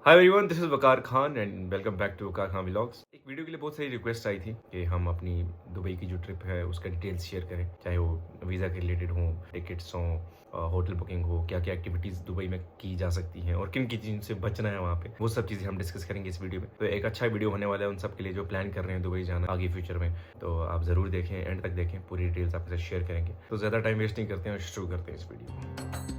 Hi everyone, this is Waqar Khan and welcome back to Waqar Khan vlogs. एक video के लिए बहुत सारी रिक्वेस्ट आई थी कि हम अपनी दुबई की जो ट्रिप है उसका डिटेल्स शेयर करें, चाहे वो वीज़ा के रिलेटेड हो, टिकट्स हों, होटल बुकिंग हो, क्या क्या एक्टिविटीज़ दुबई में की जा सकती हैं और किन किन चीज़ों से बचना है वहाँ पे, वो सब चीज़ें हम डिस्कस करेंगे इस वीडियो में। तो एक अच्छा वीडियो होने वाला है उन सब के लिए जो प्लान कर रहे हैं दुबई जाना आगे फ्यूचर में। तो आप ज़रूर देखें, एंड तक देखें, पूरी डिटेल्स आपके साथ शेयर करेंगे। तो ज़्यादा टाइम वेस्ट नहीं करते हैं और शुरू करते हैं इस वीडियो को।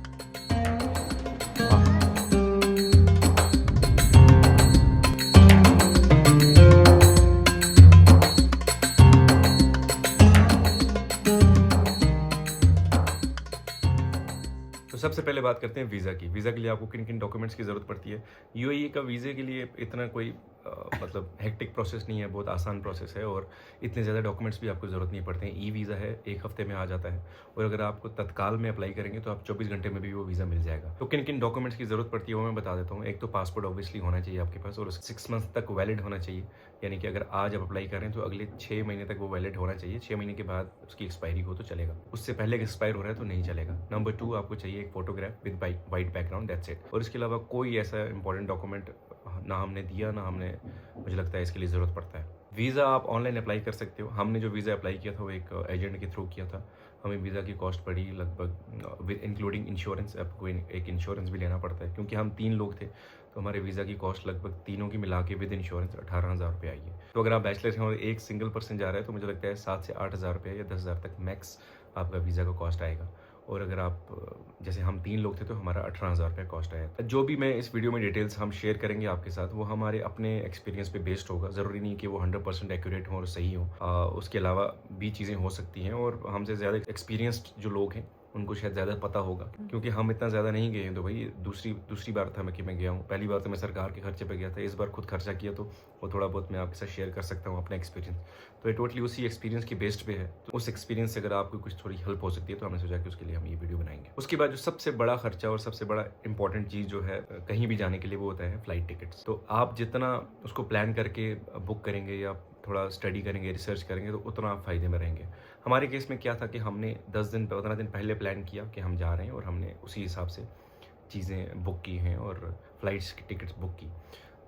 तो सबसे पहले बात करते हैं वीज़ा की। वीज़ा के लिए आपको किन किन डॉक्यूमेंट्स की ज़रूरत पड़ती है। यूएई का वीज़े के लिए इतना कोई मतलब हेक्टिक प्रोसेस नहीं है, बहुत आसान प्रोसेस है और इतने ज़्यादा डॉक्यूमेंट्स भी आपको ज़रूरत नहीं पड़ते हैं। ई वीज़ा है, 1 हफ्ते में आ जाता है और अगर आपको तत्काल में अप्लाई करेंगे तो आप 24 घंटे में भी वो वीज़ा मिल जाएगा। तो किन किन डॉक्यूमेंट्स की ज़रूरत पड़ती है वो मैं बता देता हूँ। एक तो पासपोर्ट ऑब्वियसली होना चाहिए आपके पास और 6 मंथ तक वैलिड होना चाहिए, यानी कि अगर आज आप अप्लाई करें तो अगले 6 महीने तक वो वैलिड होना चाहिए। 6 महीने के बाद उसकी एक्सपायरी हो तो चलेगा, उससे पहले एक्सपायर हो रहा है तो नहीं चलेगा। नंबर 2, आपको चाहिए एक photograph with white background, that's it. और इसके अलावा कोई ऐसा इंपॉर्टेंट डॉक्यूमेंट ना हमने दिया ना हमने, मुझे लगता है इसके लिए ज़रूरत पड़ता है। वीज़ा आप ऑनलाइन अप्लाई कर सकते हो। हमने जो वीज़ा अप्लाई किया था वो एक एजेंट के थ्रू किया था। हमें वीज़ा की कॉस्ट पड़ी लगभग विद इंक्लूडिंग इंश्योरेंस। आपको एक इंश्योरेंस भी लेना पड़ता है क्योंकि हम 3 लोग थे, तो हमारे वीज़ा की कॉस्ट लगभग तीनों की मिला के विद इंश्योरेंस 18,000 रुपये आई है। तो अगर आप बैचलर हैं और एक सिंगल पर्सन जा रहा है तो मुझे लगता है 7 से 8,000 रुपये या 10,000 तक मैक्स आपका वीज़ा का कॉस्ट आएगा। और अगर आप जैसे हम 3 लोग थे तो हमारा 18,000 रुपये कॉस्ट आया। जो भी मैं इस वीडियो में डिटेल्स हम शेयर करेंगे आपके साथ वो हमारे अपने एक्सपीरियंस पे बेस्ड होगा। ज़रूरी नहीं कि वो 100% एक्यूरेट हो और सही हो। उसके अलावा भी चीज़ें हो सकती हैं और हमसे ज़्यादा एक्सपीरियंस्ड जो लोग हैं उनको शायद ज़्यादा पता होगा क्योंकि हम इतना ज़्यादा नहीं गए हैं। तो भाई दूसरी बार था मैं कि मैं गया हूँ। पहली बार तो मैं सरकार के खर्चे पे गया था, इस बार खुद खर्चा किया तो वो थोड़ा बहुत मैं आपके साथ शेयर कर सकता हूँ अपना एक्सपीरियंस। तो ये टोटली उसी एक्सपीरियंस की बेस्ड पे है। तो उस एक्सपीरियंस से अगर आपको कुछ थोड़ी हेल्प हो सकती है तो हमने सोचा कि उसके लिए हम ये वीडियो बनाएंगे। उसके बाद जो सबसे बड़ा खर्चा और सबसे बड़ा इंपॉर्टेंट चीज़ जो है कहीं भी जाने के लिए वो होता है फ्लाइट टिकट्स। तो आप जितना उसको प्लान करके बुक करेंगे या थोड़ा स्टडी करेंगे, रिसर्च करेंगे तो उतना आप फ़ायदे में रहेंगे। हमारे केस में क्या था कि हमने 10 दिन 15 दिन पहले प्लान किया कि हम जा रहे हैं और हमने उसी हिसाब से चीज़ें बुक की हैं और फ्लाइट्स की टिकट्स बुक की।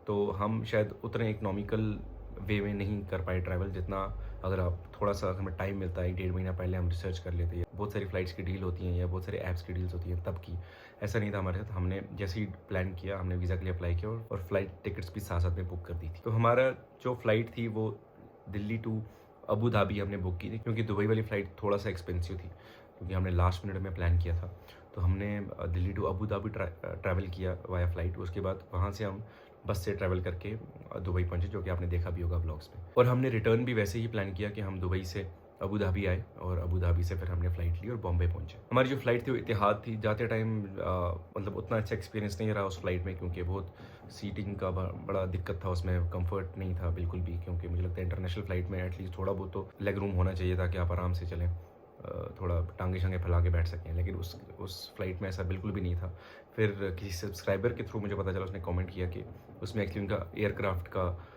तो हम शायद उतने इकोनॉमिकल वे में नहीं कर पाए ट्रैवल जितना अगर आप थोड़ा सा हमें टाइम मिलता है, 1.5 महीना पहले हम रिसर्च कर लेते हैं। बहुत सारी फ़्लाइट्स की डील होती हैं या बहुत सारे ऐप्स की डील्स होती हैं तब की। ऐसा नहीं था हमारे साथ। हमने जैसे ही प्लान किया हमने वीज़ा के लिए अप्लाई किया और फ्लाइट टिकट्स भी साथ साथ में बुक कर दी थी। तो हमारा जो फ़्लाइट थी वो दिल्ली टू अबू धाबी हमने बुक की थी क्योंकि दुबई वाली फ़्लाइट थोड़ा सा एक्सपेंसिव थी क्योंकि हमने लास्ट मिनट में प्लान किया था। तो हमने Delhi to Abu Dhabi travel किया वाया फ़्लाइट। उसके बाद वहाँ से हम बस से ट्रैवल करके दुबई पहुँचे, जो कि आपने देखा भी होगा ब्लॉग्स में। और हमने रिटर्न भी वैसे ही प्लान किया कि हम दुबई से अबू धाबी आए और अबू धाबी से फिर हमने फ़्लाइट ली और बॉम्बे पहुँचे। हमारी जो फ़्लाइट थी वो इतिहाद थी। जाते टाइम मतलब उतना अच्छा एक्सपीरियंस नहीं रहा उस फ़्लाइट में क्योंकि बहुत सीटिंग का बड़ा दिक्कत था, उसमें कंफर्ट नहीं था बिल्कुल भी। क्योंकि मुझे लगता है इंटरनेशनल फ़्लाइट में एटलीस्ट थोड़ा बहुत तो लेग रूम होना चाहिए ताकि आप आराम से चलें, थोड़ा टांगे शांगे फैला के बैठ सकें, लेकिन उस फ्लाइट में ऐसा बिल्कुल भी नहीं था। फिर किसी सब्सक्राइबर के थ्रू मुझे पता चला, उसने कमेंट किया कि उसमें एक्चुअली उनका एयरक्राफ्ट का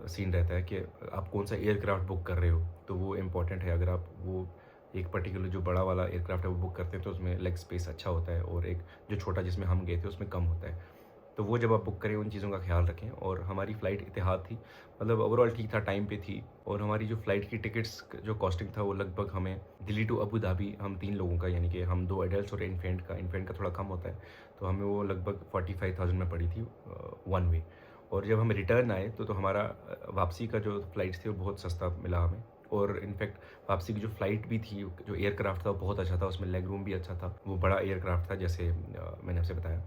सीन रहता है कि आप कौन सा एयरक्राफ्ट बुक कर रहे हो, तो वो इम्पॉर्टेंट है। अगर आप वो एक पर्टिकुलर जो बड़ा वाला एयरक्राफ्ट है वो बुक करते हैं तो उसमें लेग स्पेस अच्छा होता है और एक जो छोटा जिसमें हम गए थे उसमें कम होता है। तो वो जब आप बुक करें उन चीज़ों का ख्याल रखें। और हमारी फ़्लाइट इतिहाद थी, मतलब ओवरऑल ठीक था, टाइम पे थी। और हमारी जो फ़्लाइट की टिकट्स जो कॉस्टिंग था वो लगभग हमें दिल्ली टू अबू धाबी, हम 3 लोगों का, यानी कि हम 2 एडल्ट्स और इन्फेंट का थोड़ा कम होता है, तो हमें वो लगभग 45,000 में पड़ी थी वन वे। और जब हम रिटर्न आए तो हमारा वापसी का जो फ़्लाइट्स थे वो बहुत सस्ता मिला हमें। और इनफैक्ट वापसी की जो फ़्लाइट भी थी, जो एयरक्राफ्ट था वो बहुत अच्छा था, उसमें लेग रूम भी अच्छा था, वो बड़ा एयरक्राफ्ट था जैसे मैंने आपसे बताया।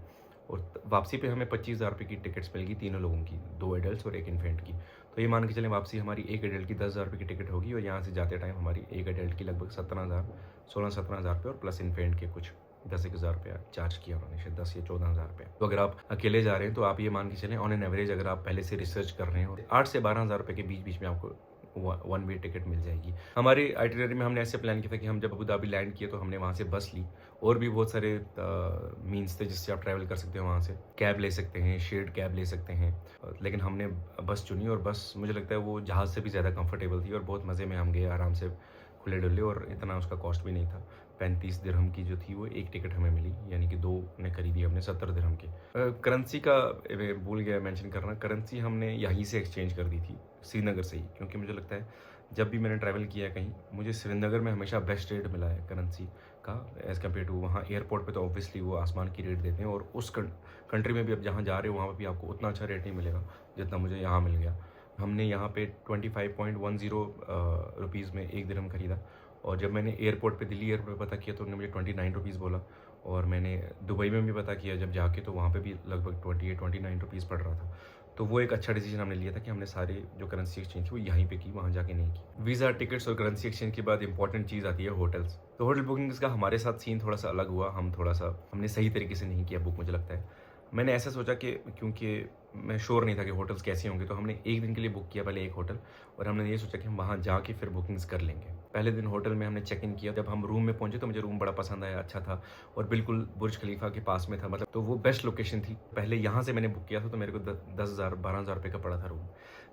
और वापसी पे हमें 25,000 रुपये की टिकट्स मिल गई तीनों लोगों की, 2 एडल्ट्स और 1 इन्फेंट की। तो ये मान के चलें वापसी हमारी एक एडल्ट की 10,000 रुपये की टिकट होगी और यहाँ से जाते टाइम हमारी एक एडल्ट की लगभग 16-17,000 रुपये और प्लस इन्फेंट के कुछ 10,000 रुपया चार्ज किया उन्होंने, शायद 10 या 14,000 रुपये। तो अगर आप अकेले जा रहे हैं तो आप ये मान के चलें ऑन एन एवरेज, अगर आप पहले से रिसर्च कर रहे हैं, 8 से 12,000 रुपये के बीच बीच में आपको वन वे टिकट मिल जाएगी। हमारी आइटिनरी में हमने ऐसे प्लान किया था कि हम जब अबू धाबी लैंड किए तो हमने वहाँ से बस ली। और भी बहुत सारे मीन्स थे जिससे आप ट्रैवल कर सकते हो। वहाँ से कैब ले सकते हैं, शेयर्ड कैब ले सकते हैं, लेकिन हमने बस चुनी और बस मुझे लगता है वो जहाज़ से भी ज़्यादा कंफर्टेबल थी और बहुत मज़े में हम गए आराम से, खुले डुले, और इतना उसका कॉस्ट भी नहीं था। 35 दिरहम की जो थी वो एक टिकट हमें मिली, यानी कि 2 ने खरीदी हमने 70 दिरहम की। करेंसी का मैं भूल गया मेंशन करना, करेंसी हमने यहीं से एक्सचेंज कर दी थी, श्रीनगर से ही, क्योंकि मुझे लगता है जब भी मैंने ट्रैवल किया है कहीं, मुझे श्रीनगर में हमेशा बेस्ट रेट मिला है करेंसी का एज़ कम्पेयर टू वहाँ एयरपोर्ट पे। तो ऑब्वियसली वो आसमान की रेट देते हैं, और उस कंट्री में भी आप जहाँ जा रहे हो वहाँ पे भी आपको उतना अच्छा रेट नहीं मिलेगा जितना मुझे यहाँ मिल गया। हमने यहाँ पे 25.10 रुपीज़ में एक दिरहम खरीदा, और जब मैंने एयरपोर्ट पे, दिल्ली एयरपोर्ट पे पता किया तो उन्होंने मुझे 29 रुपीज़ बोला, और मैंने दुबई में भी पता किया जब जाके तो वहाँ पे भी लगभग 29 रुपीज़ पड़ रहा था। तो वो एक अच्छा डिसीजन हमने लिया था कि हमने सारे जो करेंसी एक्सचेंज वो यहीं पे की, वहाँ जाके नहीं की। वीज़ा, टिकट्स और करेंसी एक्सचेंज के बाद इंपॉर्टेंट चीज़ आती है होटल्स। तो होटल बुकिंग्स का हमारे साथ सीन थोड़ा सा अलग हुआ, हमने सही तरीके से नहीं किया बुक, मुझे लगता है। मैंने ऐसा सोचा कि क्योंकि मैं श्योर नहीं था कि होटल्स कैसे होंगे, तो हमने एक दिन के लिए बुक किया पहले एक होटल, और हमने ये सोचा कि हम वहाँ जाके फिर बुकिंग्स कर लेंगे। पहले दिन होटल में हमने चेक इन किया, जब हम रूम में पहुंचे तो मुझे रूम बड़ा पसंद आया, अच्छा था और बिल्कुल बुर्ज खलीफा के पास में था, मतलब तो वो बेस्ट लोकेशन थी। पहले यहाँ से मैंने बुक किया था तो मेरे को 10,000 12,000 रुपये का पड़ा था रूम।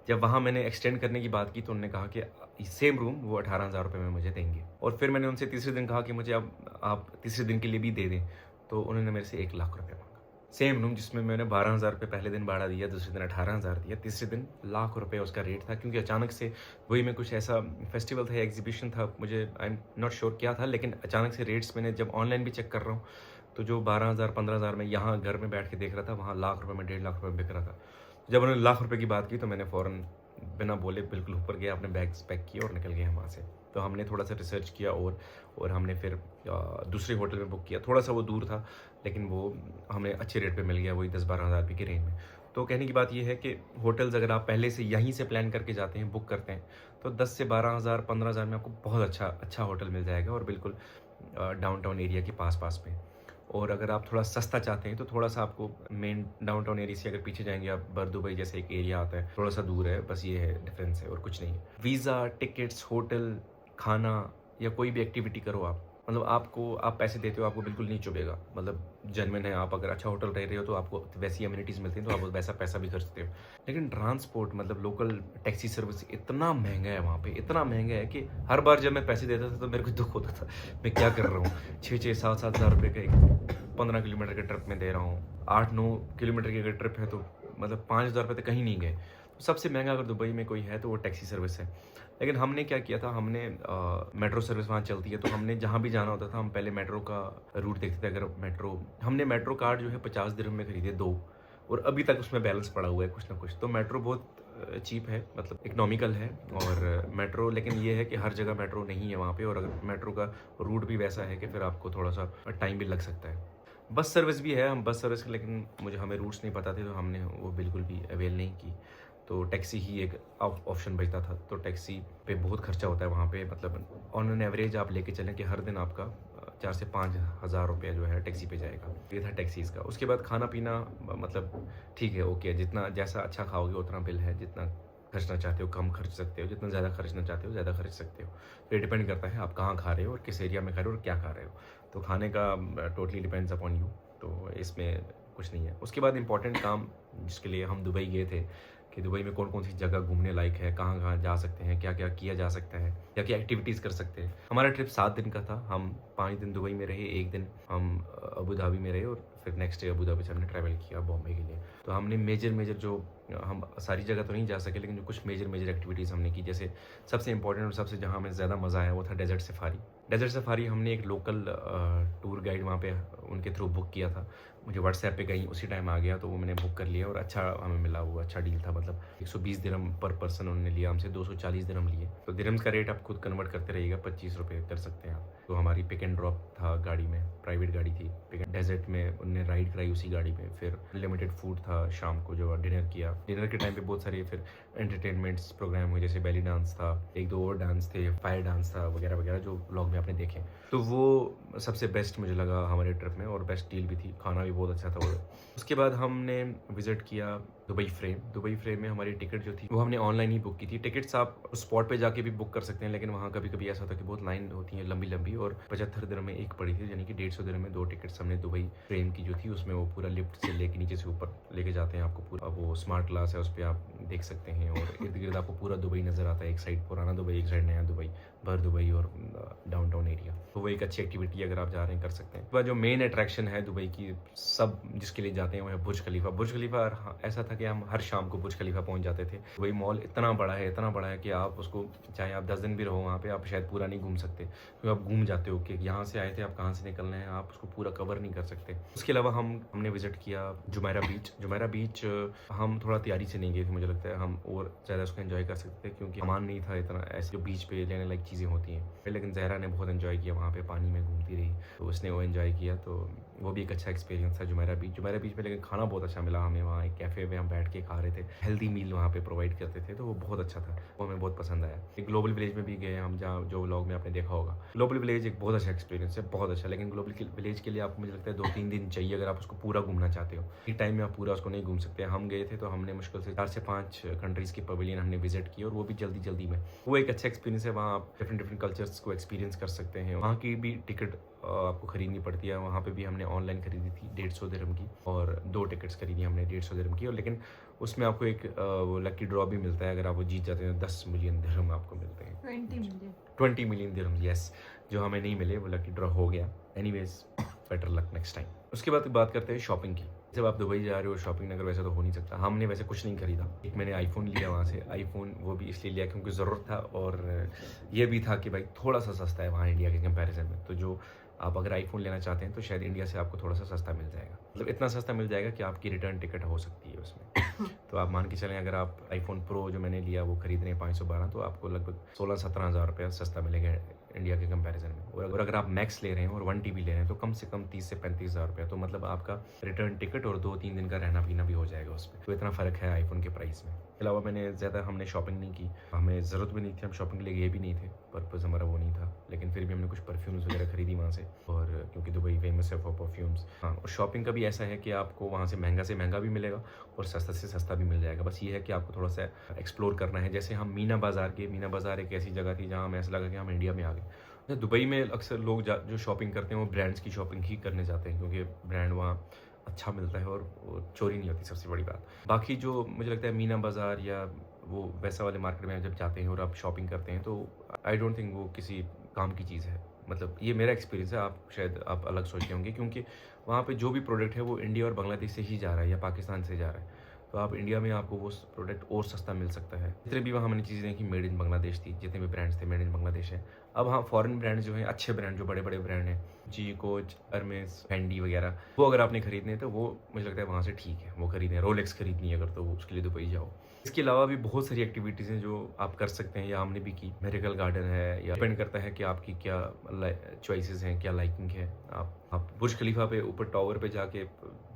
जब वहाँ मैंने एक्सटेंड करने की बात की तो उन्होंने कहा कि सेम रूम वो 18,000 रुपये में मुझे देंगे, और फिर मैंने उनसे तीसरे दिन कहा कि मुझे अब आप तीसरे दिन के लिए भी दे दें, तो उन्होंने मेरे से 1,00,000 रुपये मांगा। सेम रूम जिसमें मैंने 12,000 रुपये पहले दिन भाड़ा दिया, दूसरे दिन 18,000 दिया, तीसरे दिन 1,00,000 रुपये उसका रेट था, क्योंकि अचानक से वही में कुछ ऐसा फेस्टिवल था या एग्जीबिशन था, मुझे आई एम नॉट श्योर क्या था, लेकिन अचानक से रेट्स मैंने जब ऑनलाइन भी चेक कर रहा हूँ तो जो 12,000 15,000 में यहाँ घर में बैठ के देख रहा था, वहाँ 1,00,000 रुपये में 1,50,000 रुपये बिक रहा था। जब उन्होंने 1,00,000 रुपये की बात की तो मैंने फ़ौरन बिना बोले बिल्कुल ऊपर गया, अपने बैग्स पैक किए और निकल गए वहाँ से। तो हमने थोड़ा सा रिसर्च किया और हमने फिर दूसरे होटल में बुक किया, थोड़ा सा वो दूर था लेकिन वो हमें अच्छे रेट पे मिल गया, वही 10-12 हज़ार रुपये की रेंज में। तो कहने की बात ये है कि होटल्स अगर आप पहले से यहीं से प्लान करके जाते हैं, बुक करते हैं, तो 10 से 12 हज़ार 15 हज़ार में आपको बहुत अच्छा होटल मिल जाएगा, और बिल्कुल डाउनटाउन एरिया के पास में। और अगर आप थोड़ा सस्ता चाहते हैं तो थोड़ा सा आपको मेन डाउनटाउन एरिया से अगर पीछे जाएंगे आप, बर दुबई जैसे एक एरिया आता है, थोड़ा सा दूर है, बस ये है डिफरेंस है और कुछ नहीं है। वीज़ा, टिकट्स, होटल, खाना या कोई भी एक्टिविटी करो आप, मतलब आप पैसे देते हो, आपको बिल्कुल नहीं चुभेगा, मतलब जेन्युइन है। आप अगर अच्छा होटल रह रहे हो तो आपको वैसी अम्यूनिटीज़ मिलती हैं तो आप वैसा पैसा भी खर्चते हो। लेकिन ट्रांसपोर्ट, मतलब लोकल टैक्सी सर्विस इतना महंगा है वहाँ पे, इतना महंगा है कि हर बार जब मैं पैसे देता था तो मेरे को दुख होता था, मैं क्या कर रहा हूँ, 6-6, 7-7 हज़ार रुपये का एक 15 किलोमीटर के ट्रिप में दे रहा हूँ। 8-9 किलोमीटर की अगर ट्रिप है तो मतलब 5,000 रुपये तक कहीं नहीं गए। तो सबसे महंगा अगर दुबई में कोई है तो वो टैक्सी सर्विस है। लेकिन हमने क्या किया था, हमने मेट्रो सर्विस वहाँ चलती है, तो हमने जहाँ भी जाना होता था हम पहले मेट्रो का रूट देखते थे। अगर हमने मेट्रो कार्ड जो है 50 दिरहम में खरीदे 2, और अभी तक उसमें बैलेंस पड़ा हुआ है कुछ ना कुछ। तो मेट्रो बहुत चीप है, मतलब इकोनॉमिकल है, और मेट्रो, लेकिन ये है कि हर जगह मेट्रो नहीं है वहाँ पे, और अगर मेट्रो का रूट भी वैसा है कि फिर आपको थोड़ा सा टाइम भी लग सकता है। बस सर्विस भी है, हम बस सर्विस, लेकिन मुझे रूट्स नहीं पता थे तो हमने वो बिल्कुल भी अवेल नहीं की। तो टैक्सी ही एक ऑप्शन बचता था। तो टैक्सी पे बहुत खर्चा होता है वहाँ पे, मतलब ऑन एन एवरेज आप लेके चलें कि हर दिन आपका 4 से 5 हज़ार रुपये जो है टैक्सी पे जाएगा। ये था टैक्सीज़ का। उसके बाद खाना पीना, मतलब ठीक है, ओके, जितना जैसा अच्छा खाओगे उतना बिल है, जितना खर्चना चाहते हो कम खर्च सकते हो, जितना ज़्यादा खर्चना चाहते हो ज़्यादा खर्च सकते हो। तो ये डिपेंड करता है आप कहाँ खा रहे हो और किस एरिया में खा रहे हो और क्या खा रहे हो। तो खाने का टोटली डिपेंड्स अपॉन यू, तो इसमें कुछ नहीं है। उसके बाद इंपॉर्टेंट काम जिसके लिए हम दुबई गए थे, कि दुबई में कौन कौन सी जगह घूमने लायक है, कहाँ कहाँ जा सकते हैं, क्या क्या किया जा सकता है, क्या क्या एक्टिविटीज़ कर सकते हैं। हमारा ट्रिप 7 दिन का था, हम 5 दिन दुबई में रहे, 1 दिन हम अबू धाबी में रहे, और फिर नेक्स्ट डे अबू धाबी से हमने ट्रैवल किया बॉम्बे के लिए। तो हमने मेजर जो, हम सारी जगह तो नहीं जा सके, लेकिन जो कुछ मेजर एक्टिविटीज़ हमने की, जैसे सबसे इंपॉर्टेंट और सबसे जहाँ हमें ज़्यादा मज़ा आया वो था डेजर्ट सफारी। डेजर्ट सफारी हमने एक लोकल टूर गाइड वहाँ पे उनके थ्रू बुक किया था। मुझे व्हाट्सएप पे कहीं उसी टाइम आ गया तो वो मैंने बुक कर लिया, और अच्छा हमें मिला, वो अच्छा डील था। मतलब 120 दिरहम पर पर्सन उन्होंने लिया हमसे, 240 दिरहम लिए। तो दिरहम्स का रेट आप खुद कन्वर्ट करते रहिएगा, 25 रुपये कर सकते हैं आप। तो हमारी पिक एंड ड्रॉप था गाड़ी में, प्राइवेट गाड़ी थी। डेजर्ट में उनने राइड कराई उसी गाड़ी में। फिर अनलिमिटेड फूड था, शाम को जो डिनर किया। डिनर के टाइम पे बहुत सारे फिर एंटरटेनमेंट्स प्रोग्राम हुए, जैसे बेली डांस था, 1-2 और डांस थे, फायर डांस था, वगैरह वगैरह, जो व्लॉग में आपने देखे। तो वो सबसे बेस्ट मुझे लगा हमारे ट्रिप में, और बेस्ट डील भी थी, खाना भी बहुत अच्छा था। उसके बाद हमने विज़िट किया दुबई फ्रेम में हमारी टिकट जो थी वो हमने ऑनलाइन ही बुक की थी। टिकट्स आप स्पॉट पे जाके भी बुक कर सकते हैं, लेकिन वहाँ कभी कभी ऐसा होता है कि बहुत लाइन होती है लंबी, और 75 दिरहम में एक पड़ी थी, यानी कि 150 दिरहम में 2 टिकट्स हमने दुबई फ्रेम की जो थी, उसमें वो पूरा लिफ्ट से लेके नीचे से ऊपर लेके जाते हैं आपको, पूरा वो स्मार्ट क्लास है, उस पे आप देख सकते हैं और इर्द-गिर्द आपको पूरा दुबई नज़र आता है। एक साइड पुराना दुबई, एक साइड नया दुबई, भर दुबई और डाउनटाउन एरिया। तो वो एक अच्छी एक्टिविटी अगर आप जा रहे हैं कर सकते हैं। उसके बाद जो मेन अट्रैक्शन है दुबई की, सब जिसके लिए जाते हैं वो है बुर्ज खलीफा। बुर्ज खलीफा ऐसा था कि हम हर शाम को बुर्ज खलीफा पहुँच जाते थे। दुबई मॉल इतना बड़ा है कि आप उसको चाहे आप 10 दिन भी रहो वहाँ पे, आप शायद पूरा नहीं घूम सकते। तो आप घूम जाते हो कि यहाँ से आए थे, आप कहाँ से निकलना है, आप उसको पूरा कवर नहीं कर सकते। उसके अलावा हमने विज़िट किया जुमेरा बीच। जुमेरा बीच हम थोड़ा तैयारी से नहीं गए थे, मुझे लगता है हम और ज़्यादा उसको एंजॉय कर सकते थे क्योंकि सामान नहीं था इतना, ऐसे जो बीच पे लेने लायक चीज़ें होती हैं। लेकिन ज़हरा ने बहुत एंजॉय किया, वहाँ पे पानी में घूमती रही, तो उसने वो एंजॉय किया, तो वो भी एक अच्छा एक्सपीरियंस था जुमेरा बीच में। लेकिन खाना बहुत अच्छा मिला हमें वहाँ, एक कैफ़े में हम बैठ के खा रहे थे, हेल्दी मील वहाँ पे प्रोवाइड करते थे, तो वो बहुत अच्छा था, वो हमें बहुत पसंद आया। एक ग्लोबल विलेज में भी गए हम, जहाँ जो व्लॉग में आपने देखा होगा। ग्लोबल विलेज एक बहुत अच्छा एक्सपीरियंस है, बहुत अच्छा। लेकिन ग्लोबल विलेज के लिए आपको मुझे लगता है 2-3 दिन चाहिए अगर आप उसको पूरा घूमना चाहते हो। एक टाइम में आप पूरा उसको नहीं घूम सकते। हम गए थे तो हमने मुश्किल से 4 से 5 कंट्रीज़ की पवेलियन हमने विजिट की और वो भी जल्दी-जल्दी में। वो एक अच्छा एक्सपीरियंस है, वहाँ आप डिफरेंट कल्चर्स को एक्सपीरियंस कर सकते हैं। वहाँ की भी टिकट आपको खरीदनी पड़ती है। वहाँ पे भी हमने ऑनलाइन खरीदी थी 150 दिरहम की, और 2 टिकट्स खरीदी हमने 150 दिरहम की, और लेकिन उसमें आपको एक वो लकी ड्रॉ भी मिलता है। अगर आप वो जीत जाते हैं 10 मिलियन दिरहम आपको मिलते हैं। 20 मिलियन दिरहम, यस, जो हमें नहीं मिले, वो लकी ड्रॉ हो गया। Anyways, better luck next time. उसके बाद बात करते हैं शॉपिंग की। जब आप दुबई जा रहे हो शॉपिंग ना करो वैसे तो हो नहीं सकता। हमने वैसे कुछ नहीं खरीदा। एक मैंने आईफोन लिया वहाँ से, आईफोन वो भी इसलिए लिया क्योंकि ज़रूरत था, और ये भी था कि भाई थोड़ा सा सस्ता है वहाँ इंडिया के कंपैरिजन में। तो जो आप अगर आईफोन लेना चाहते हैं तो शायद इंडिया से आपको थोड़ा सा सस्ता मिल जाएगा, मतलब इतना सस्ता मिल जाएगा कि आपकी रिटर्न टिकट हो सकती है उसमें। तो आप मान के चलें अगर आप आईफोन प्रो जो मैंने लिया वो खरीद रहे हैं 512, तो आपको लगभग 16-17 हज़ार रुपया सस्ता मिलेगा इंडिया के कंपैरिजन में। और अगर आप मैक्स ले रहे हैं और 1 टीबी ले रहे हैं तो कम से कम 30 से 35 हज़ार रुपया, तो मतलब आपका रिटर्न टिकट और 2-3 दिन का रहना पीना भी हो जाएगा उसमें। तो इतना फ़र्क है आईफोन के प्राइस में। इसके अलावा हमने शॉपिंग नहीं की, हमें ज़रूरत भी नहीं थी, हम शॉपिंग के लिए गए भी नहीं थे, पर्पज़ हमारा वो नहीं था। लेकिन फिर भी हमने कुछ परफ्यूम्स वगैरह खरीदी वहाँ से, और क्योंकि दुबई फेमस है फॉर परफ्यूम्स। हाँ, और शॉपिंग का भी ऐसा है कि आपको वहाँ से महंगा भी मिलेगा और सस्ता से सस्ता भी मिल जाएगा। बस ये है कि आपको थोड़ा सा एक्सप्लोर करना है। जैसे हम मीना बाज़ार एक ऐसी जगह थी जहाँ हमें ऐसा लगा कि हम इंडिया में आ गए। दुबई में अक्सर लोग जो शॉपिंग करते हैं वो ब्रांड्स की शॉपिंग ही करने जाते हैं, क्योंकि ब्रांड वहाँ अच्छा मिलता है और वो चोरी नहीं होती, सबसे बड़ी बात। बाकी जो मुझे लगता है मीना बाज़ार या वो वैसा वाले मार्केट में जब जाते हैं और आप शॉपिंग करते हैं, तो आई डोंट थिंक वो किसी काम की चीज़ है। मतलब ये मेरा एक्सपीरियंस है, आप अलग सोचते होंगे, क्योंकि वहाँ पे जो भी प्रोडक्ट है वो इंडिया और बांग्लादेश से ही जा रहा है या पाकिस्तान से जा रहा है। तो आप इंडिया में आपको वो प्रोडक्ट और सस्ता मिल सकता है। जितने भी वहाँ मैंने चीज़ें देखी मेड इन बांग्लादेश थी, जितने भी ब्रांड्स थे मेड इन बांग्लादेश है। अब हाँ, फॉरेन ब्रांड जो हैं, अच्छे ब्रांड जो बड़े-बड़े ब्रांड हैं, जी, कोच, हर्मेस, फेंडी वगैरह, वो अगर आपने खरीदने हैं तो वो मुझे लगता है वहाँ से ठीक है, वो खरीदें। रोलेक्स खरीदनी है अगर, तो उसके लिए दुबई जाओ। इसके अलावा भी बहुत सारी एक्टिविटीज़ हैं जो आप कर सकते हैं या हमने भी की। मिरेकल गार्डन है, या डिपेंड करता है कि आपकी क्या चॉइसेस हैं, क्या लाइकिंग है। आप बुर्ज खलीफा पे ऊपर टावर पे जाके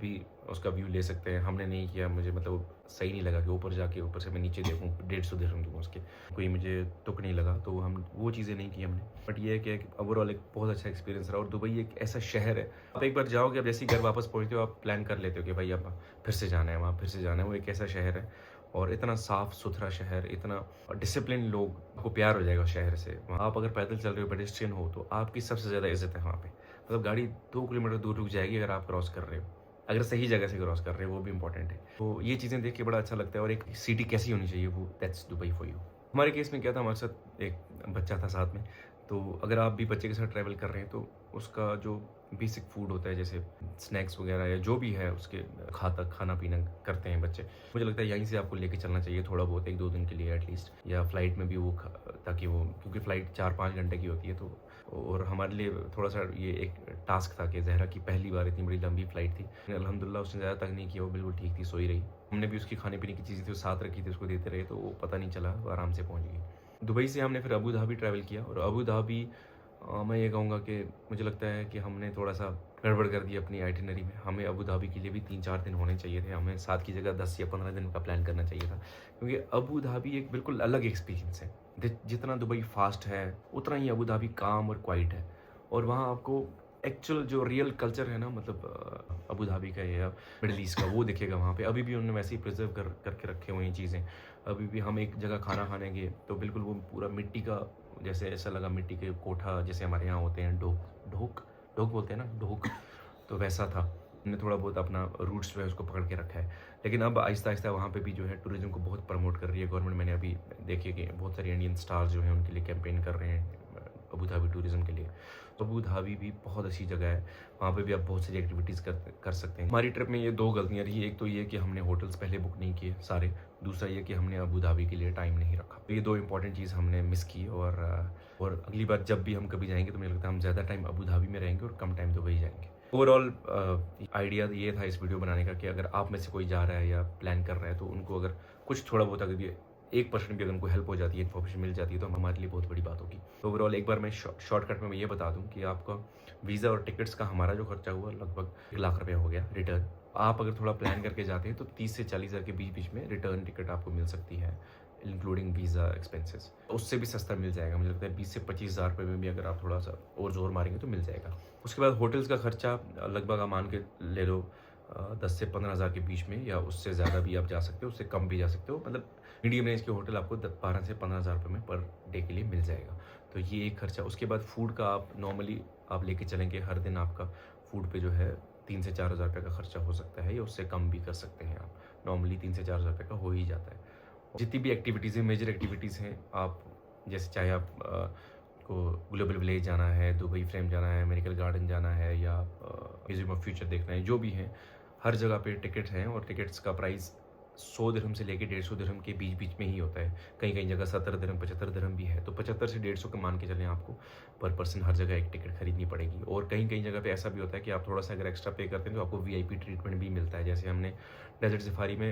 भी उसका व्यू ले सकते हैं। हमने नहीं किया, मुझे मतलब सही नहीं लगा कि ऊपर जाके ऊपर से मैं नीचे देखूँ, 150 दिरहम दूँ उसके, कोई मुझे तुक नहीं लगा, तो हम वो चीज़ें नहीं की हमने। बट ये है कि ओवरऑल एक बहुत अच्छा एक्सपीरियंस रहा। और दुबई एक ऐसा शहर है, आप एक बार जाओगे, अब जैसे ही घर वापस पहुँचते हो आप प्लान कर लेते हो कि भाई अब फिर से जाना है वहाँ, फिर से जाना है। वो एक ऐसा शहर है, और इतना साफ़ सुथरा शहर, इतना डिसिप्लिन लोग, आपको प्यार हो जाएगा शहर से। वहाँ आप अगर पैदल चल रहे हो, पेडेस्ट्रियन हो, तो आपकी सबसे ज़्यादा इज़्ज़त है वहाँ पे। मतलब गाड़ी 2 किलोमीटर दूर रुक जाएगी अगर आप क्रॉस कर रहे हो, अगर सही जगह से क्रॉस कर रहे हो, वो भी इंपॉर्टेंट है। तो ये चीज़ें देख के बड़ा अच्छा लगता है। और एक सिटी कैसी होनी चाहिए, वो दैट्स दुबई फॉर यू। हमारे केस में क्या था, हमारे साथ एक बच्चा था साथ में, तो अगर आप भी बच्चे के साथ ट्रैवल कर रहे हैं तो उसका जो बेसिक फूड होता है, जैसे स्नैक्स वगैरह या जो भी है उसके खाना पीना करते हैं बच्चे, मुझे लगता है यहीं से आपको लेके चलना चाहिए थोड़ा बहुत, 1-2 दिन के लिए एटलीस्ट, या फ्लाइट में भी वो ताकि वो, क्योंकि फ़्लाइट 4-5 घंटे की होती है, तो और हमारे लिए थोड़ा सा ये एक टास्क था कि ज़हरा की पहली बार इतनी बड़ी लंबी फ़्लाइट थी। अल्हम्दुलिल्लाह उसने ज़्यादा तंग नहीं किया, वो बिल्कुल ठीक थी, सोई रही। हमने भी उसकी खाने पीने की चीज़ें थी वो साथ रखी थी, उसको देते रहे, तो वो पता नहीं चला, वो आराम से पहुँच गई। दुबई से हमने फिर अबू धाबी ट्रैवल किया, और अबू धाबी मैं ये कहूँगा कि मुझे लगता है कि हमने थोड़ा सा गड़बड़ कर दी अपनी आइटिनरी में। हमें अबू धाबी के लिए भी 3-4 दिन होने चाहिए थे, हमें 7 की जगह 10 या 15 दिन का प्लान करना चाहिए था, क्योंकि अबू धाबी एक बिल्कुल अलग एक्सपीरियंस है। जितना दुबई फास्ट है, उतना ही अबू धाबी काम और क्वाइट है, और वहाँ आपको एक्चुअल जो रियल कल्चर है ना, मतलब अबू धाबी का या मिडल ईस्ट का, वो दिखेगा वहाँ पे। अभी भी उन्होंने वैसे ही प्रिजर्व करके रखे हुए हैं चीज़ें। अभी भी हम एक जगह खाना खाने गए तो बिल्कुल वो पूरा मिट्टी का, जैसे ऐसा लगा मिट्टी के कोठा जैसे हमारे यहाँ होते हैं, ढोक ढोक ढोक बोलते हैं ना, ढोक, तो वैसा था। हमने थोड़ा बहुत अपना रूट्स जो है उसको पकड़ के रखा है, लेकिन अब आहिस्ता आहिस्ता वहाँ पे भी जो है टूरिज्म को बहुत प्रमोट कर रही है गवर्नमेंट। मैंने अभी देखिए कि बहुत सारे इंडियन स्टार्स जो हैं उनके लिए कैंपेन कर रहे हैं अबू धाबी टूरिज्म के लिए। तो अबू धाबी भी बहुत अच्छी जगह है, वहाँ पे भी आप बहुत सारी एक्टिविटीज़ कर सकते हैं। हमारी ट्रिप में ये 2 गलतियाँ रही, एक तो ये कि हमने होटल्स पहले बुक नहीं किए सारे, दूसरा ये कि हमने अबू धाबी के लिए टाइम नहीं रखा। तो ये 2 इंपॉर्टेंट चीज़ हमने मिस की, और अगली बार जब भी हम कभी जाएंगे तो मुझे लगता है हम ज़्यादा टाइम अबू धाबी में रहेंगे और कम टाइम दुबई जाएंगे। ओवरऑल आइडिया ये था इस वीडियो बनाने का कि अगर आप में से कोई जा रहा है या प्लान कर रहा है तो उनको अगर कुछ थोड़ा बहुत अगर ये 1% भी अगर उनको हेल्प हो जाती है, इन्फॉर्मेशन मिल जाती है, तो हमारे लिए बहुत बड़ी बात होगी। तो ओवरऑल एक बार मैं शॉर्टकट में ये बता दूं कि आपका वीज़ा और टिकट्स का हमारा जो खर्चा हुआ लगभग 1 लाख रुपया हो गया रिटर्न। आप अगर थोड़ा प्लान करके जाते हैं तो 30 से 40 हज़ार के बीच में रिटर्न टिकट आपको मिल सकती है, इंक्लूडिंग वीज़ा एक्सपेंसेस। उससे भी सस्ता मिल जाएगा, मुझे लगता है 20 से 25 हज़ार रुपये में भी अगर आप थोड़ा सा और जोर मारेंगे तो मिल जाएगा। उसके बाद होटल्स का खर्चा लगभग आप मान के ले लो 10 से 15 हज़ार के बीच में, या उससे ज़्यादा भी आप जा सकते हो, उससे कम भी जा सकते हो। मतलब मीडियम रेंज के होटल आपको 12 से 15 हज़ार रुपये में पर डे के लिए मिल जाएगा। तो ये एक खर्चा। उसके बाद फूड का आप नॉर्मली आप लेके चलेंगे, हर दिन आपका फूड पे जो है 3 से 4 हज़ार रुपये का खर्चा हो सकता है, या उससे कम भी कर सकते हैं आप। नॉर्मली 3 से 4 हज़ार रुपये का हो ही जाता है। जितनी भी एक्टिविटीज़ हैं, मेजर एक्टिविटीज़ हैं, आप जैसे चाहे आप को ग्लोबल विलेज जाना है, दुबई फ्रेम जाना है, अमेरिकन गार्डन जाना है, या म्यूजियम ऑफ फ्यूचर देखना है, जो भी है हर जगह पे टिकट हैं, और टिकट्स का प्राइस 100 दिरहम से लेके 150 दिरहम के बीच बीच में ही होता है। कहीं कहीं जगह 70 दिरहम 75 दिरहम भी है। तो 75 से 150 के मान के चलें आपको पर पर्सन हर जगह एक टिकट खरीदनी पड़ेगी। और कहीं कहीं जगह पे ऐसा भी होता है कि आप थोड़ा सा अगर एक्स्ट्रा पे करते हैं तो आपको VIP ट्रीटमेंट भी मिलता है। जैसे हमने डेजर्ट सफारी में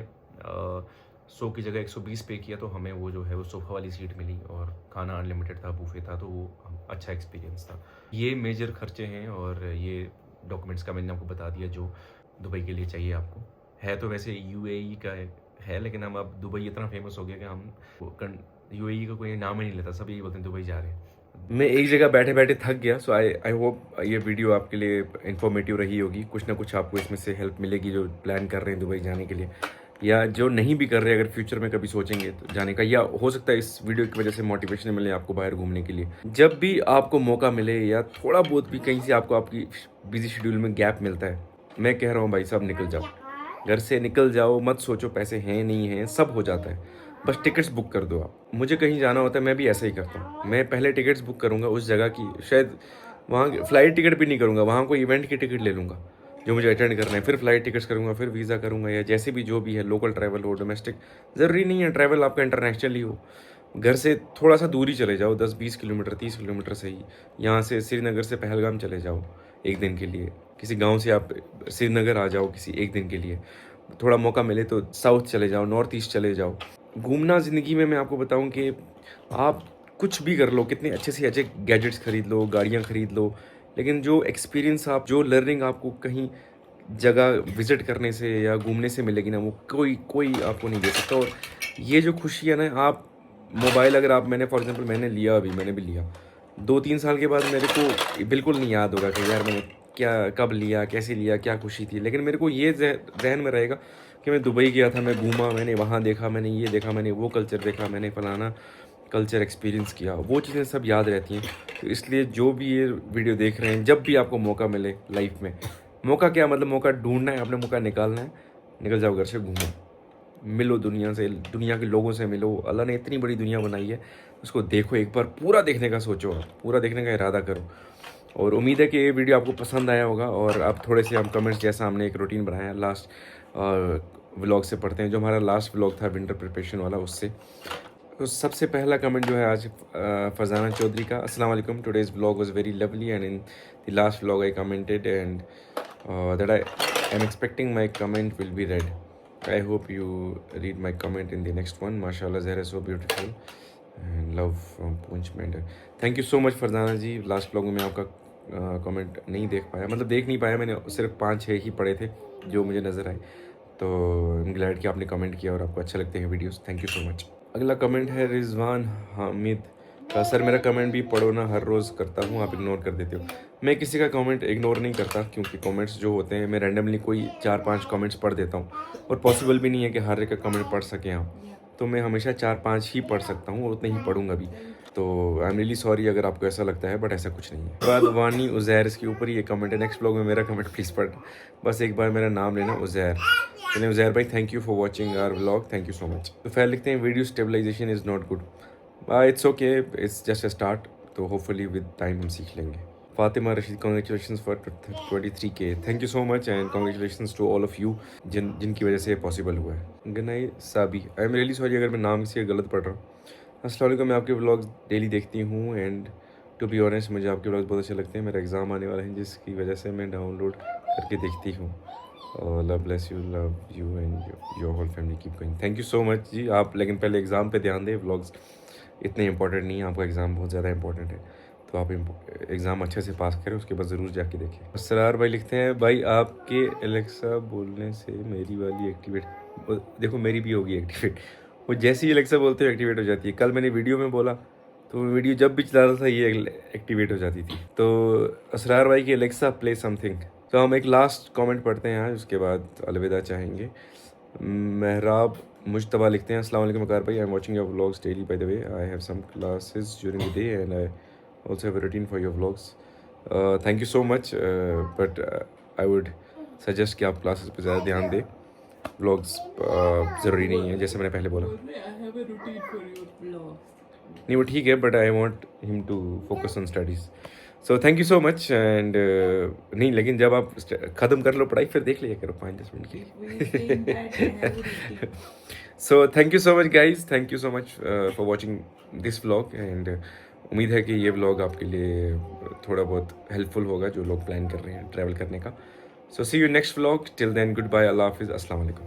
100 की जगह 120 पे किया तो हमें वो जो है वो सोफ़ा वाली सीट मिली, और खाना अनलिमिटेड था, बूफे था, तो वो अच्छा एक्सपीरियंस था। ये मेजर खर्चे हैं, और ये डॉक्यूमेंट्स का मैंने आपको बता दिया जो दुबई के लिए चाहिए आपको। है तो वैसे UAE का है, लेकिन हम अब दुबई इतना फेमस हो गया कि हम UAE का कोई नाम ही नहीं लेता, सब यही बोलते हैं दुबई जा रहे हैं। मैं एक जगह बैठे बैठे थक गया, सो आई होप ये वीडियो आपके लिए इन्फॉर्मेटिव रही होगी। कुछ ना कुछ आपको इसमें से हेल्प मिलेगी जो प्लान कर रहे हैं दुबई जाने के लिए, या जो नहीं भी कर रहे, अगर फ्यूचर में कभी सोचेंगे तो जाने का, या हो सकता है इस वीडियो की वजह से मोटिवेशन मिले आपको बाहर घूमने के लिए। जब भी आपको मौका मिले या थोड़ा बहुत भी कहीं से आपको आपकी बिजी शेड्यूल में गैप मिलता है, मैं कह रहा हूँ भाई साहब निकल जाओ, घर से निकल जाओ, मत सोचो पैसे हैं नहीं हैं, सब हो जाता है। बस टिकट्स बुक कर दो आप। मुझे कहीं जाना होता है मैं भी ऐसा ही करता हूँ, मैं पहले टिकट्स बुक करूँगा उस जगह की, शायद वहाँ फ्लाइट टिकट भी नहीं करूँगा, वहाँ कोई इवेंट की टिकट ले लूँगा जो मुझे अटेंड करना है, फिर फ्लाइट टिकट्स करूँगा, फिर वीज़ा करूँगा, या जैसे भी जो भी है, लोकल ट्रैवल हो, डोमेस्टिक, ज़रूरी नहीं है ट्रैवल आपका इंटरनेशनल ही हो। घर से थोड़ा सा दूरी चले जाओ, 10-20 किलोमीटर 30 किलोमीटर से ही, यहाँ से श्रीनगर से पहलगाम चले जाओ एक दिन के लिए, किसी गांव से आप श्रीनगर आ जाओ किसी एक दिन के लिए, थोड़ा मौका मिले तो साउथ चले जाओ, नॉर्थ ईस्ट चले जाओ। घूमना ज़िंदगी में मैं आपको बताऊं कि आप कुछ भी कर लो, कितने अच्छे से अच्छे गैजेट्स खरीद लो, गाड़ियाँ खरीद लो, लेकिन जो एक्सपीरियंस आप, जो लर्निंग आपको कहीं जगह विज़िट करने से या घूमने से मिलेगी ना, वो कोई आपको नहीं दे सकता। और ये जो खुशी है ना, आप मोबाइल अगर आप, मैंने फॉर एग्जांपल मैंने लिया, अभी मैंने भी लिया, 2-3 साल के बाद मेरे को बिल्कुल नहीं याद होगा कि यार मैंने क्या कब लिया, कैसे लिया, क्या खुशी थी, लेकिन मेरे को ये जहन में रहेगा कि मैं दुबई गया था, मैं घूमा, मैंने वहाँ देखा, मैंने ये देखा, मैंने वो कल्चर देखा, मैंने फलाना कल्चर एक्सपीरियंस किया, वो चीज़ें सब याद रहती हैं। तो इसलिए जो भी ये वीडियो देख रहे हैं, जब भी आपको मौका मिले लाइफ में, मौका क्या मतलब, मौका ढूंढना है, अपने मौका निकालना है, निकल जाओ घर से, घूमो, मिलो दुनिया से, दुनिया के लोगों से मिलो। अल्लाह ने इतनी बड़ी दुनिया बनाई है, उसको देखो, एक बार पूरा देखने का सोचो, पूरा देखने का इरादा करो। और उम्मीद है कि ये वीडियो आपको पसंद आया होगा, और आप थोड़े से हम कमेंट्स, जैसा हमने एक रूटीन बनाया लास्ट व्लॉग से पढ़ते हैं, जो हमारा लास्ट व्लॉग था विंटर प्रिपरेशन वाला, उससे। तो सबसे पहला कमेंट जो है आज फरजाना चौधरी का, अस्सलाम वालेकुम, today's vlog was very lovely and in the last vlog I commented and that I am expecting my comment will be red. I hope you read my comment in the next one. MashaAllah, Zahra so beautiful and love from Punch Mender. Thank you so much Farzana ji. Last blog में मैं आपका comment नहीं देख पाया, मतलब देख नहीं पाया, मैंने सिर्फ 5-6 ही पढ़े थे जो मुझे नज़र आए. तो आई एम ग्लैड कि आपने कमेंट किया और आपको अच्छे लगते हैं videos. Thank you so much. अगला कमेंट है रिजवान हामिद का, सर मेरा कमेंट भी पढ़ो ना, हर रोज़ करता हूँ, आप इग्नोर कर देते हो. मैं किसी का कमेंट इग्नोर नहीं करता, क्योंकि कमेंट्स जो होते हैं मैं रैंडमली कोई 4-5 कमेंट्स पढ़ देता हूँ, और पॉसिबल भी नहीं है कि हर एक का कमेंट पढ़ सकें आप. तो मैं हमेशा 4-5 ही पढ़ सकता हूँ, और उतने ही पढ़ूंगा भी. तो आई एम रियली सॉरी अगर आपको ऐसा लगता है, बट ऐसा कुछ नहीं है। बाद वानी उज़ैर, इसके ऊपर ही ये कमेंट है, नेक्स्ट ब्लॉग में मेरा कमेंट प्लीज़ पढ़, बस एक बार मेरा नाम लेना उज़ैर। चलिए उज़ैर भाई, thank you for watching our vlog, thank you so much. तो फिर लिखते हैं video stabilization is not good, it's okay, it's just a start, तो होपफुली विद टाइम हम सीख लेंगे। Fatima Rashid, congratulation for 23K, thank you so much and congratulation to all of you जिनकी वजह से ये पॉसिबल हुआ है। Ganai Sabi, I am really sorry अगर मैं नाम किसी का गलत पढ़ रहा हूँ। अस्सलाम वालेकुम, मैं आपके व्लॉग्स डेली देखती हूँ एंड टू बी ऑनेस्ट मुझे आपके व्लॉग्स बहुत अच्छे लगते हैं। मेरा एग्ज़ाम आने वाला है जिसकी वजह से मैं डाउनलोड करके देखती हूँ। और love bless you, love you and your whole family, keep going. Thank you so much जी। आप लेकिन पहले एग्ज़ाम पे ध्यान दें, व्लॉग्स इतने इंपॉर्टेंट नहीं है, आपका एग्ज़ाम बहुत ज़्यादा इंपॉर्टेंट है, तो आप एग्ज़ाम अच्छे से पास करें, उसके बाद ज़रूर जाके देखें। असरार भाई लिखते हैं, भाई आपके एलेक्सा बोलने से मेरी वाली एक्टिवेट, देखो मेरी भी होगी एक्टिवेट, वो जैसे ही एलेक्सा बोलते हैं एक्टिवेट हो जाती है। कल मैंने वीडियो में बोला तो वीडियो जब भी चला रहा था ये एक्टिवेट हो जाती थी। तो असरार भाई की एलेक्सा प्ले समथिंग। तो हम एक लास्ट कमेंट पढ़ते हैं यहाँ, उसके बाद अलविदा चाहेंगे। महराब मुश्तबा लिखते हैं, अस्सलाम वालेकुम वकार भाई, I am watching your vlogs daily, by the way I have some classes during the day and I also have a routine for your vlogs. Thank you so much, but I would suggest कि आप classes पे ज़्यादा ध्यान दें, vlogs ज़रूरी नहीं है, जैसे मैंने पहले बोला। नहीं वो ठीक है, but I want him to focus on studies. So thank you so much and नहीं, लेकिन जब आप ख़त्म कर लो पढ़ाई फिर देख लिया करो 5-10 मिनट की। सो thank you so much guys, thank you so much for watching this vlog and उम्मीद है कि ये व्लॉग आपके लिए थोड़ा बहुत हेल्पफुल होगा जो लोग प्लान कर रहे हैं ट्रैवल करने का। So see you next vlog, till then good bye, अल्लाह हाफिज़, अस्सलाम वालेकुम।